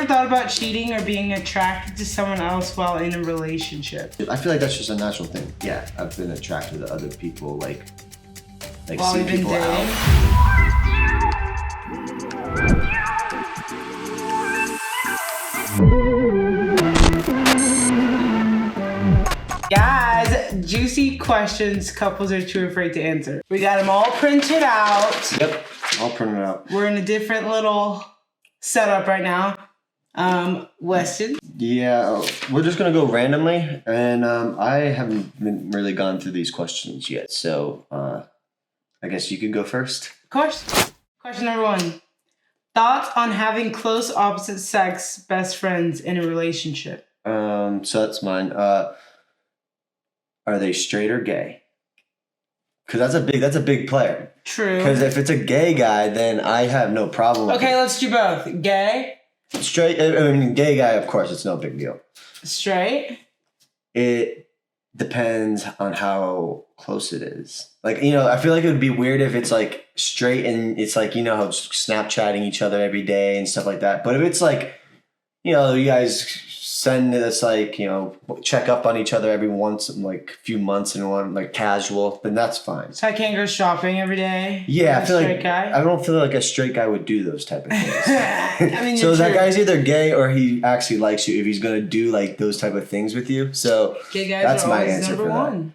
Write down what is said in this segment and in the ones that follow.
thought about cheating or being attracted to someone else while in a relationship? I feel like that's just a natural thing. Yeah, I've been attracted to other people, like While seeing we've been people dating? Guys, juicy questions couples are too afraid to answer. We got them all printed out. Yep, I'll print it out. We're in a different little setup right now. Weston? Yeah, we're just gonna go randomly, and I haven't really gone through these questions yet, so I guess you can go first. Of course. Question number 1. Thoughts on having close opposite sex best friends in a relationship? So that's mine. Are they straight or gay? Because that's a big player. True. Because if it's a gay guy, then I have no problem with Okay, it. let's do both. Gay? Straight, I mean, gay guy, of course, it's no big deal. Straight? It depends on how close it is. Like, you know, I feel like it would be weird if it's like straight and it's like, you know, how Snapchatting each other every day and stuff like that. But if it's like, you know, you guys send this like, you know, check up on each other every once in like a few months and one like casual, then that's fine. So I can't go shopping every day? Yeah, I feel like guy? I don't feel like a straight guy would do those type of things. I mean, so that guy's either gay or he actually likes you if he's gonna do like those type of things with you. So gay guys that's are my always answer number for one.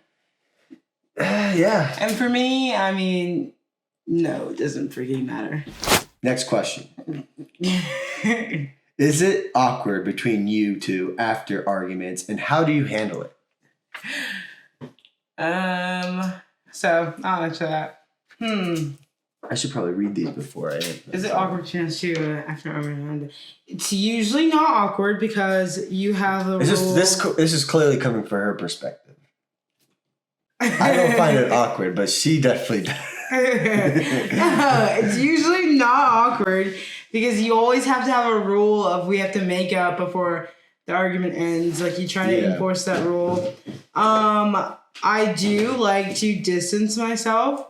that. Yeah. And for me, I mean, no, it doesn't freaking matter. Next question. Is it awkward between you two after arguments, and how do you handle it? So I'll answer that. I should probably read these before I answer. Is it awkward between us two after arguments? It's usually not awkward because you have the rule. This is clearly coming from her perspective. I don't find it awkward, but she definitely does. It's usually not awkward because you always have to have a rule of we have to make up before the argument ends. Like you try to enforce that rule. I do like to distance myself,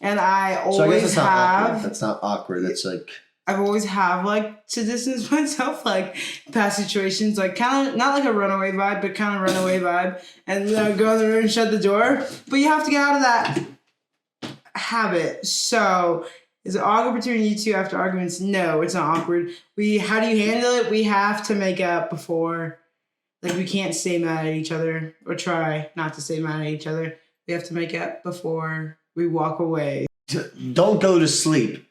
and I always have. That's not awkward. That's like I've always have like to distance myself, like past situations, like kind of not like a runaway vibe, but kind of runaway vibe, and go in the room and shut the door. But you have to get out of that habit. So is it awkward between you two after arguments? No, it's not awkward. How do you handle it? We have to make up before. Like we can't stay mad at each other or try not to stay mad at each other. We have to make up before we walk away. don't go to sleep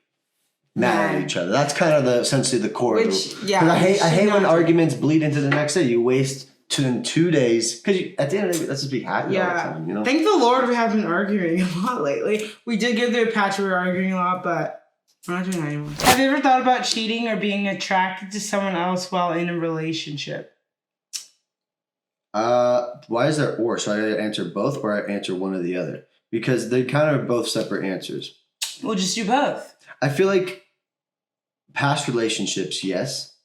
mad at each other. That's kind of essentially the core. Yeah. I hate when arguments bleed into the next day. You waste 2 days because at the end of the day, let's just be happy all the time. You know. Thank the Lord we have been arguing a lot lately. We did get through a patch where we were arguing a lot, but we're not doing that anymore. Have you ever thought about cheating or being attracted to someone else while in a relationship? Why is there or? So I answer both or I answer one or the other? Because they're kind of both separate answers. We'll just do both. I feel like past relationships, yes,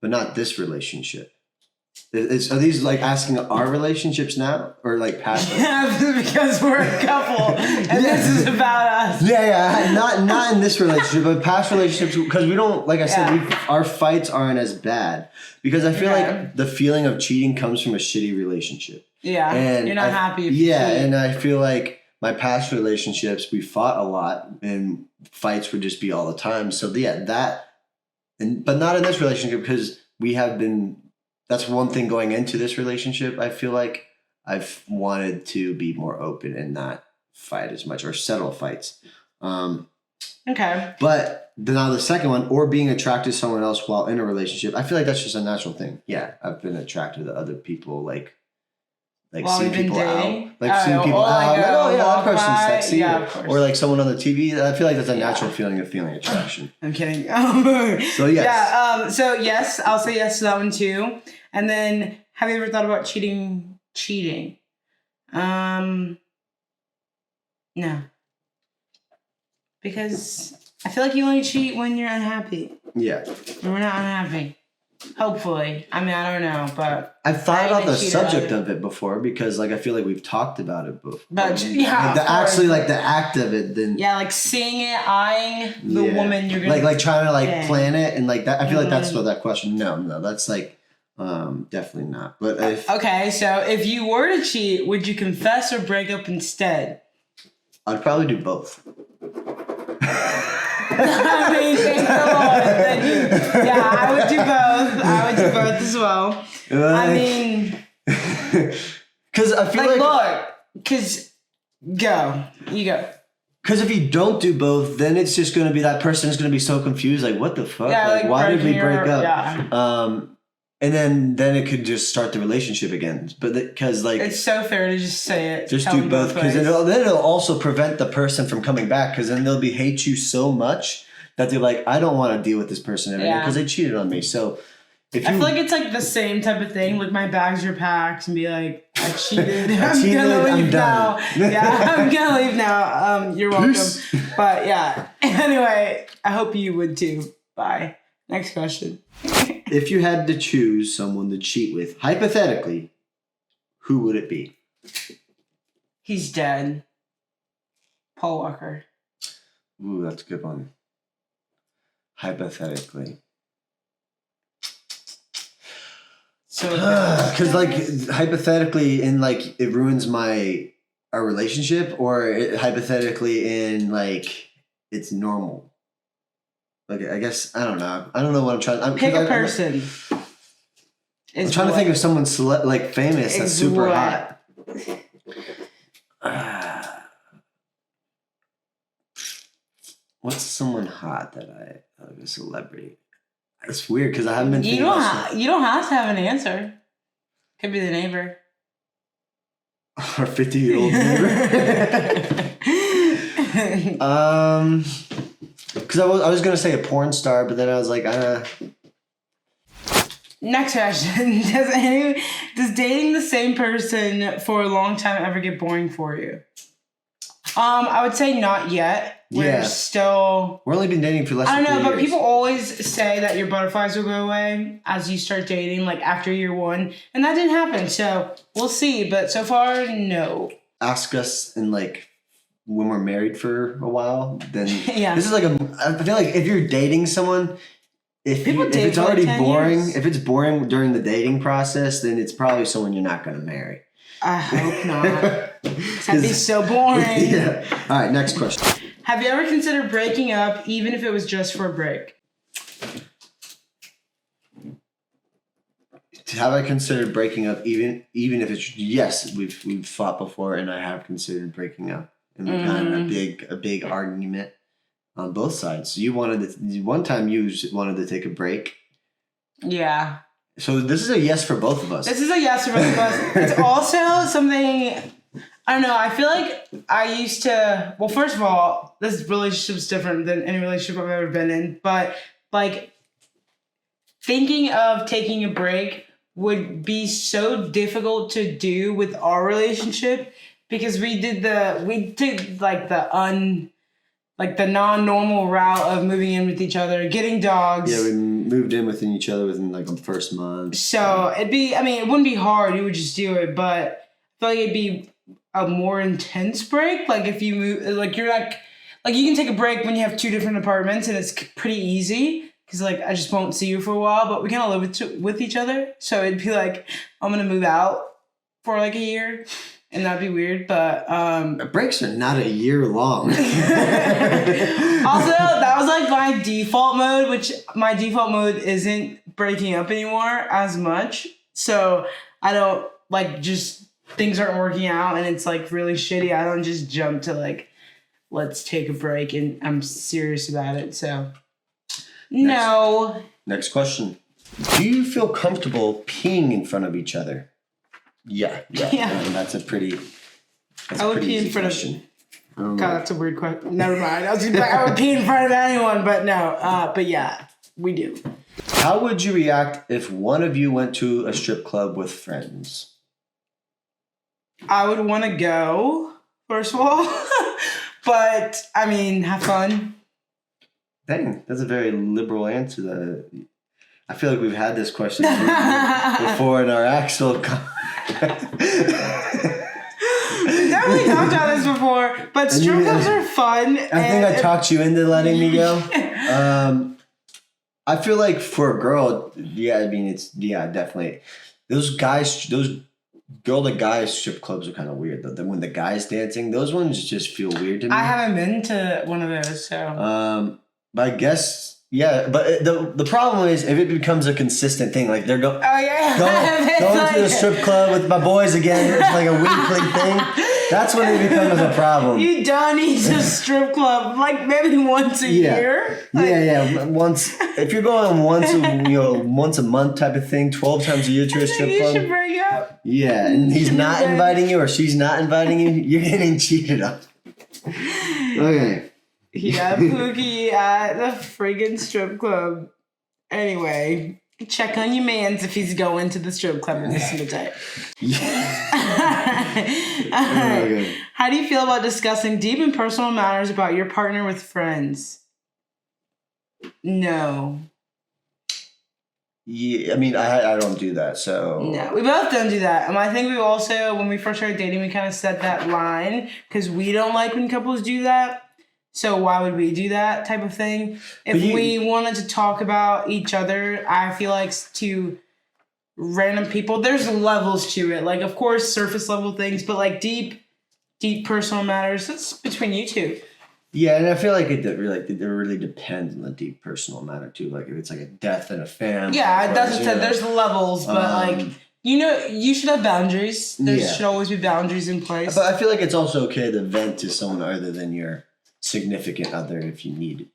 but not this relationship. Are these like asking our relationships now or like past? Because we're a couple and this is about us. Yeah. Not in this relationship, but past relationships because we don't, like I said, our fights aren't as bad because I feel like the feeling of cheating comes from a shitty relationship. Yeah, and you're not happy. And I feel like my past relationships, we fought a lot and fights would just be all the time. So but not in this relationship because we have been. That's one thing going into this relationship. I feel like I've wanted to be more open and not fight as much or settle fights. Okay. But now the second one, or being attracted to someone else while in a relationship, I feel like that's just a natural thing. Yeah, I've been attracted to other people, like seeing people out, seeing people out. That person's sexy, yeah, of course. Or like someone on the TV. I feel like that's a natural feeling of feeling attraction. I'm kidding. So yes. Yeah. So yes, I'll say yes to that one too. And then, have you ever thought about cheating? No. Because I feel like you only cheat when you're unhappy. Yeah. And we're not unhappy. Hopefully. I mean, I don't know, but I've thought I about even the cheated subject on of it before because, like, I feel like we've talked about it before. But yeah, like, actually, like the act of it, then yeah, like seeing it, eyeing the woman you're gonna like trying to like dang. plan it and like that. I feel like that's what that question. No, that's like definitely not. But if okay, so if you were to cheat, would you confess or break up instead? I'd probably do both. I mean, thank the Lord. Thank you. Yeah, I would do both. I would do both as well. I mean, because I feel like look, because you go. Because if you don't do both, then it's just going to be that person is going to be so confused, like what the fuck, yeah, like why did we break up? Yeah. And then it could just start the relationship again. But because like it's so fair to just say it. Just do both because then it'll also prevent the person from coming back because then they'll hate you so much that they're like, I don't want to deal with this person every day because they cheated on me. So if I feel like it's like the same type of thing. Like my bags are packed and be like, I cheated. I'm gonna leave now. done. Yeah, I'm gonna leave now. You're welcome. But yeah. Anyway, I hope you would too. Bye. Next question. If you had to choose someone to cheat with, hypothetically, who would it be? He's dead. Paul Walker. Ooh, that's a good one. Hypothetically. So, because like hypothetically, in like it ruins our relationship, or hypothetically in like it's normal. Like I guess I don't know. I don't know what I'm trying. Pick a person. I'm trying to think of someone like famous that's super hot. What's someone hot that like a celebrity? It's weird because I haven't been thinking about you don't have to have an answer. Could be the neighbor. Our 50-year-old neighbor. Because I was gonna say a porn star, but then I was like, Next question: Does dating the same person for a long time ever get boring for you? I would say not yet. We're only been dating for less than 3 years. I don't know, but people always say that your butterflies will go away as you start dating, like after year 1. And that didn't happen, so we'll see. But so far, no. Ask us in like when we're married for a while, then yeah. This is like I feel like if you're dating someone, if it's already boring, if it's boring during the dating process, then it's probably someone you're not going to marry. I hope not. That'd be so boring. Yeah. All right, next question. Have you ever considered breaking up, even if it was just for a break? Have I considered breaking up, even if it's yes? We've fought before, and I have considered breaking up, and we've had a big argument on both sides. One time you wanted to take a break. Yeah. So this is a yes for both of us. This is a yes for both of us. It's also something. I don't know. I feel like I used to. Well, first of all, this relationship's different than any relationship I've ever been in. But like, thinking of taking a break would be so difficult to do with our relationship because we did the non-normal route of moving in with each other, getting dogs. Yeah, we moved in within each other within like the first month. So it wouldn't be hard. You would just do it, but I feel like it'd be a more intense break. Like if you move, like you're like you can take a break when you have 2 different apartments and it's pretty easy because like I just won't see you for a while, but we kind of live with each other. So it'd be like I'm gonna move out for like a year. And that'd be weird, but breaks are not a year long. Also, that was like my default mode, which my default mode isn't breaking up anymore as much. So I don't like just things aren't working out and it's like really shitty. I don't just jump to like let's take a break and I'm serious about it. So no. Next question. Do you feel comfortable peeing in front of each other? Yeah. And that's a pretty. I would pee in front of. God, that's a weird question. Never mind. I was gonna be like, I would pee in front of anyone, but no. But yeah, we do. How would you react if one of you went to a strip club with friends? I would want to go, first of all, but I mean, have fun. Dang, that's a very liberal answer. I feel like we've had this question before in our actual. We definitely talked about this before, but strip clubs are fun. I think I talked you into letting me go. I feel like for a girl, definitely. Those girl to guy strip clubs are kind of weird. Though. When the guy's dancing, those ones just feel weird to me. I haven't been to one of those, so. But I guess. Yeah, but the problem is if it becomes a consistent thing, like they're going to the strip club with my boys again, it's like a weekly thing. That's when it becomes a problem. You don't need a strip club like maybe once a year. Like, once if you're going once a month type of thing, 12 times a year to a strip club. You should break up. Yeah, and he's not inviting you or she's not inviting you. You're getting cheated on. Okay. Yeah, Pookie at the friggin' strip club. Anyway, check on your mans if he's going to the strip club and listen to tape. How do you feel about discussing deep and personal matters about your partner with friends? No. Yeah, I mean, I don't do that, so... No, we both don't do that. I think we also, when we first started dating, we kind of set that line because we don't like when couples do that. So why would we do that type of thing? If we wanted to talk about each other, I feel like to random people, there's levels to it. Like, of course, surface level things, but like deep personal matters, that's between you two. Yeah, and I feel like it really depends on the deep personal matter too. Like if it's like a death in a family. Yeah, there's levels, but like you should have boundaries. There should always be boundaries in place. But I feel like it's also okay to vent to someone other than your significant other if you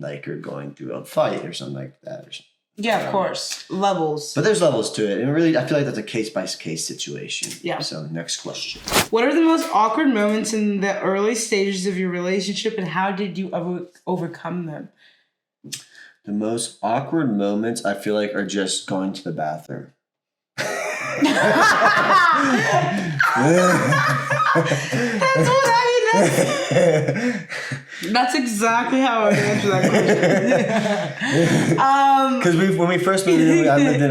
like are going through a fight or something like that. Yeah, of course. Levels. But there's levels to it. And really, I feel like that's a case-by-case situation. Yeah. So, next question. What are the most awkward moments in the early stages of your relationship and how did you overcome them? The most awkward moments, I feel like, are just going to the bathroom. That's what that's exactly how I would answer that question. Because when we first moved in, I lived in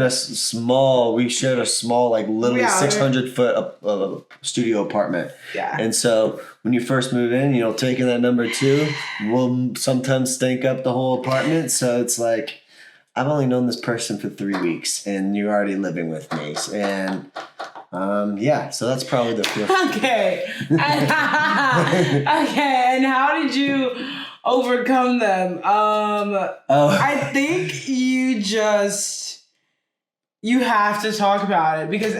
we shared a small, like literally 600-foot studio apartment. Yeah. And so when you first move in, taking that number 2 will sometimes stink up the whole apartment. So it's like, I've only known this person for 3 weeks and you're already living with me. And so that's probably the fifth. Okay. Okay, and how did you overcome them? I think you have to talk about it because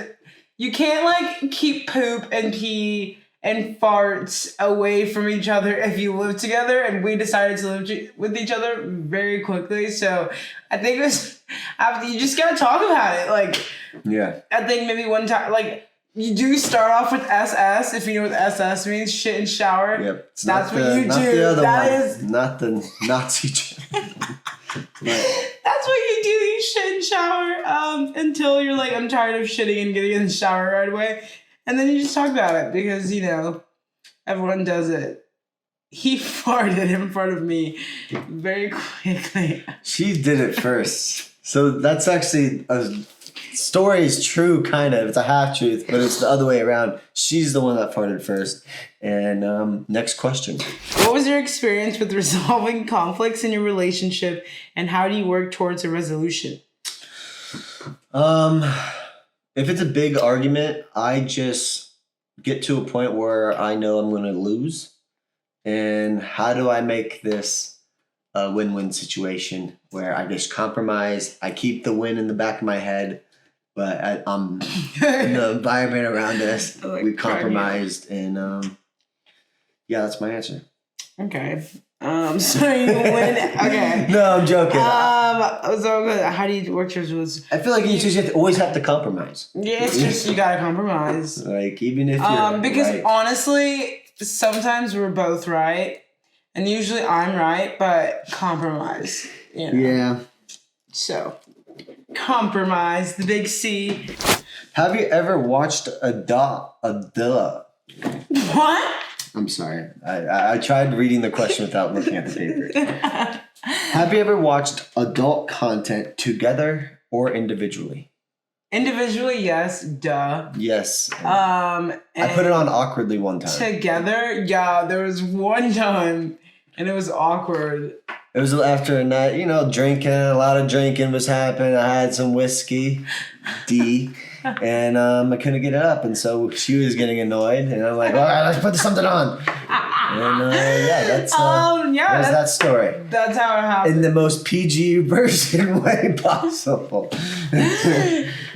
you can't like keep poop and pee and farts away from each other if you live together, and we decided to live with each other very quickly. So I think you just gotta talk about it. Like, yeah, I think maybe one time, like, you do start off with SS, if you know what SS means, shit and shower. Yep. That's what you do. Not the Nazi shit. That's what you do. You shit and shower until you're like, I'm tired of shitting and getting in the shower right away. And then you just talk about it because, everyone does it. He farted in front of me very quickly. She did it first. So that's actually story is true, kind of. It's a half truth, but it's the other way around. She's the one that farted first. And next question. What was your experience with resolving conflicts in your relationship, and how do you work towards a resolution? If it's a big argument, I just get to a point where I know I'm going to lose. And how do I make this a win-win situation where I just compromise? I keep the win in the back of my head, but I'm in the environment around us. We compromised, and that's my answer. Okay. So you win. Okay. No, I'm joking. So how do you work towards this? I feel like you just always have to compromise. Yeah, it's just you gotta compromise. Like even if you're because honestly, sometimes we're both right, and usually I'm right, but compromise. Yeah. So, compromise, the big C. Have you ever watched What? I'm sorry. I tried reading the question without looking at the paper. Have you ever watched adult content together or individually? Individually, yes, duh. Yes. I put it on awkwardly one time. Together, yeah, there was one time, and it was awkward. It was after a night, drinking. A lot of drinking was happening. I had some whiskey, and I couldn't get it up, and so she was getting annoyed, and I'm like, all right, let's put something on. And that's that story. That's how it happened. In the most PG version way possible.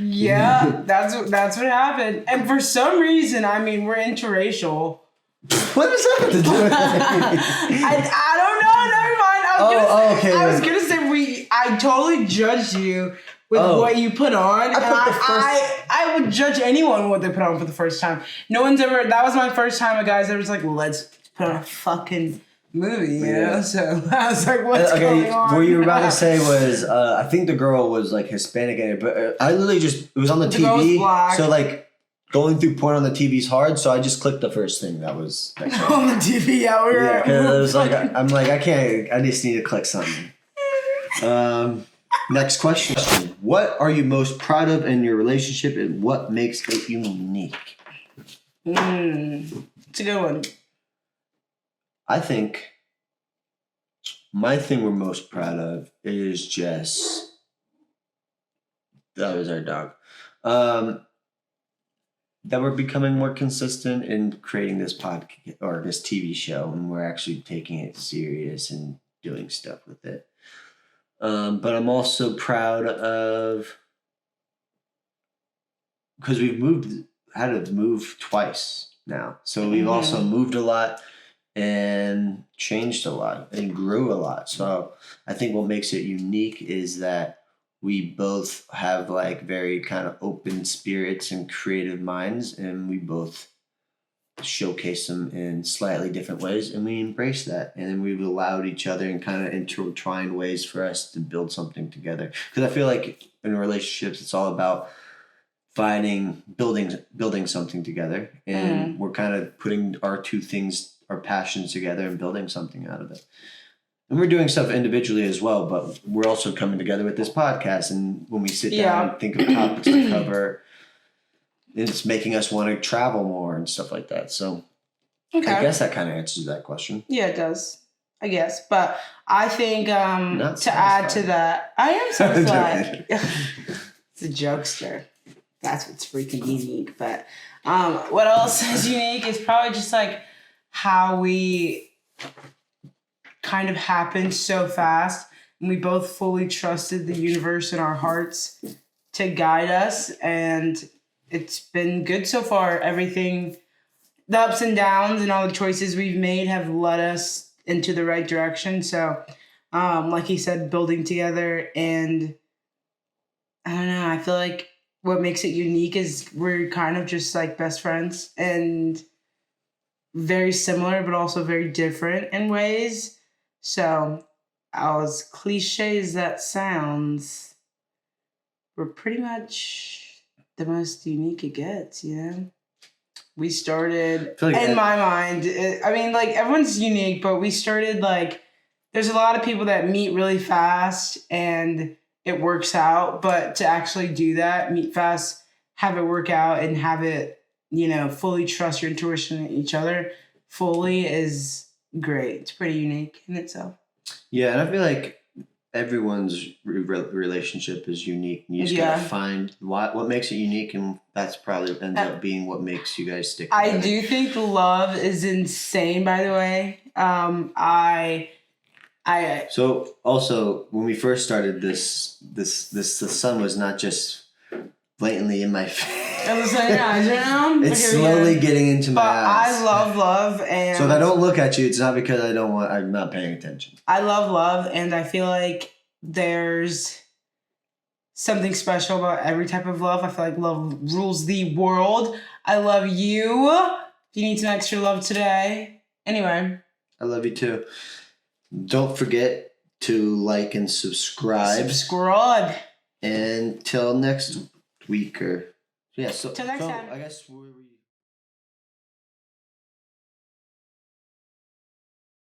Yeah, that's what happened. And for some reason, we're interracial. What does that have to do with anything? I don't know. Never mind. Okay. I was gonna say I totally judged you with what you put on, I would judge anyone what they put on for the first time. No one's ever. That was my first time. A guy's ever was like, let's put on a fucking movie, you know. So I was like, what's going on? What you were about to say was, I think the girl was like Hispanic, but I literally it was on the TV. Girl was black. So like. Going through porn on the TV is hard, so I just clicked the first thing that was next on the TV. Yeah, because it was like I'm like I can't. I just need to click something. Next question: what are you most proud of in your relationship, and what makes it unique? It's a good one. I think my thing we're most proud of is just that was our dog. That we're becoming more consistent in creating this podcast or this TV show, and we're actually taking it serious and doing stuff with it. But I'm also proud of because we've had to move twice now, so we've also moved a lot and changed a lot and grew a lot. So I think what makes it unique is that we both have like very kind of open spirits and creative minds, and we both showcase them in slightly different ways, and we embrace that. And then we've allowed each other in kind of intertwined ways for us to build something together. Because I feel like in relationships, it's all about building something together, and we're kind of putting our two things, our passions together, and building something out of it. And we're doing stuff individually as well, but we're also coming together with this podcast. And when we sit down and think of topics to cover, it's making us want to travel more and stuff like that. So I guess that kind of answers that question. Yeah, it does. I guess. But I think add to that, I am satisfied. It's a jokester. That's what's freaking unique. But what else is unique is probably just like how we kind of happened so fast, and we both fully trusted the universe in our hearts to guide us, and it's been good so far. Everything, the ups and downs and all the choices we've made have led us into the right direction. So like he said, building together, and I don't know, I feel like what makes it unique is we're kind of just like best friends, and very similar but also very different in ways. So, as cliche as that sounds, we're pretty much the most unique it gets, you know? We started, in my mind, everyone's unique, but we started, there's a lot of people that meet really fast and it works out, but to actually do that, meet fast, have it work out, and have it, fully trust your intuition in each other fully is great. It's pretty unique in itself. Yeah, and I feel like everyone's relationship is unique. You just gotta find what makes it unique, and that's probably ends up being what makes you guys stick together. I do think love is insane, by the way. So also when we first started this the sun was not just blatantly in my face. It was like, it's slowly getting into my eyes. I love love, and so if I don't look at you, it's not because I'm not paying attention. I love love, and I feel like there's something special about every type of love. I feel like love rules the world. I love you. If you need some extra love today. Anyway. I love you too. Don't forget to like and subscribe. Until next week till next time. I guess